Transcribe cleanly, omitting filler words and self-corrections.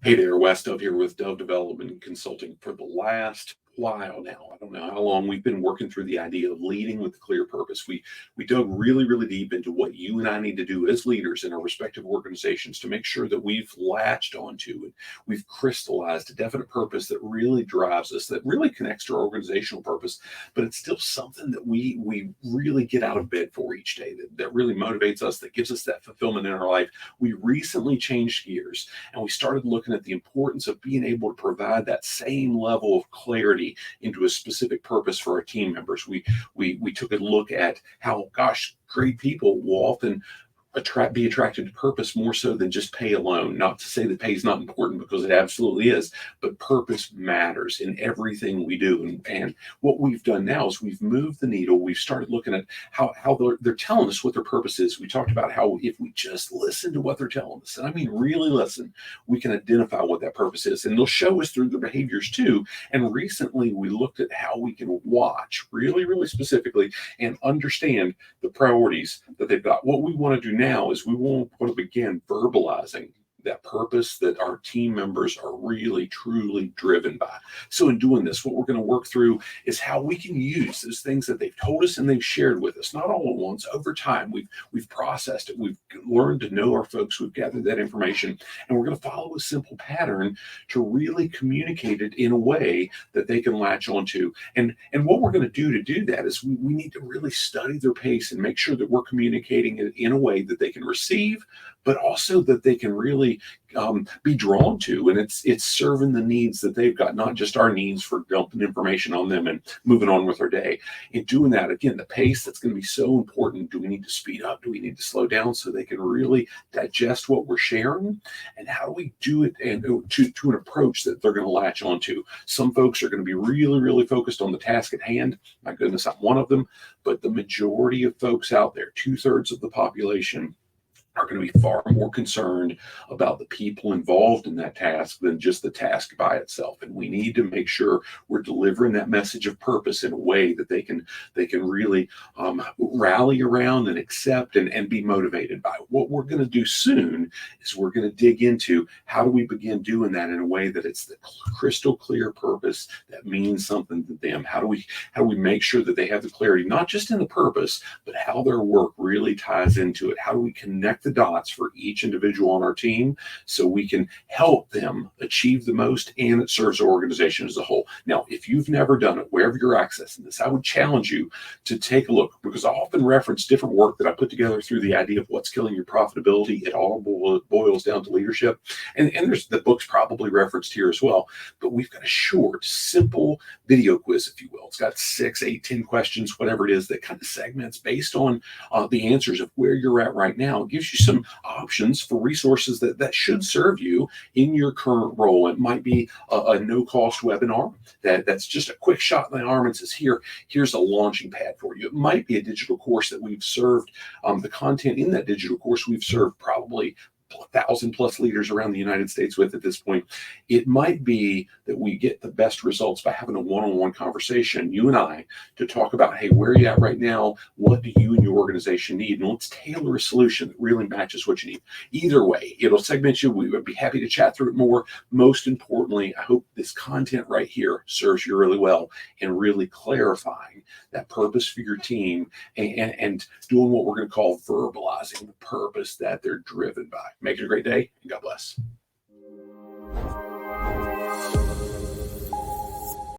Hey there, Wes Dove here with Dove Development Consulting. For the last while now, I don't know how long, we've been working through the idea of leading with a clear purpose. We dug really deep into what you and I need to do as leaders in our respective organizations to make sure that we've latched onto and we've crystallized a definite purpose that really drives us, that really connects to our organizational purpose, but it's still something that we really get out of bed for each day, that really motivates us, that gives us that fulfillment in our life. We recently changed gears and we started looking at the importance of being able to provide that same level of clarity into a specific purpose for our team members. We took a look at how, gosh, great people will often be attracted to purpose more so than just pay alone. Not to say that pay is not important, because it absolutely is, but purpose matters in everything we do. And what we've done now is we've moved the needle. We've started looking at how they're telling us what their purpose is. We talked about how if we just listen to what they're telling us, and I mean really listen, we can identify what that purpose is, and they'll show us through their behaviors too. And recently we looked at how we can watch really specifically and understand the priorities that they've got. What we want to do now is we want to begin verbalizing that purpose that our team members are really truly driven by. So in doing this, what we're going to work through is how we can use those things that they've told us and they've shared with us, not all at once. Over time, we've processed it, we've learned to know our folks, we've gathered that information, and we're going to follow a simple pattern to really communicate it in a way that they can latch onto. And what we're going to do that is we need to really study their pace and make sure that we're communicating it in a way that they can receive, but also that they can really be drawn to, and it's serving the needs that they've got, not just our needs for dumping information on them and moving on with our day. In doing that, again, the pace, that's going to be so important. Do we need to speed up? Do we need to slow down so they can really digest what we're sharing? And how do we do it and to an approach that they're going to latch onto? Some folks are going to be really focused on the task at hand. My goodness, I'm one of them. But the majority of folks out there, 2/3 of the population, are going to be far more concerned about the people involved in that task than just the task by itself. And we need to make sure we're delivering that message of purpose in a way that they can really rally around and accept and be motivated by. What we're going to do soon is we're going to dig into how do we begin doing that in a way that it's the crystal clear purpose that means something to them. How do we make sure that they have the clarity, not just in the purpose, but how their work really ties into it? How do we connect the dots for each individual on our team so we can help them achieve the most and it serves our organization as a whole? Now, if you've never done it, wherever you're accessing this, I would challenge you to take a look, because I often reference different work that I put together through the idea of what's killing your profitability. It all boils down to leadership. And there's the books probably referenced here as well. But we've got a short, simple video quiz, if you will. It's got 6, 8, 10 questions, whatever it is, that kind of segments based on the answers of where you're at right now. It gives you some options for resources that should serve you in your current role. It might be a no-cost webinar that's just a quick shot in the arm and says, here's a launching pad for you. It might be a digital course that we've served. The content in that digital course we've served probably 1,000+ leaders around the United States with at this point. It might be that we get the best results by having a one-on-one conversation, you and I, to talk about, hey, where are you at right now? What do you and your organization need? And let's tailor a solution that really matches what you need. Either way, it'll segment you. We would be happy to chat through it more. Most importantly, I hope this content right here serves you really well in really clarifying that purpose for your team and doing what we're going to call verbalizing the purpose that they're driven by. Make it a great day, and God bless.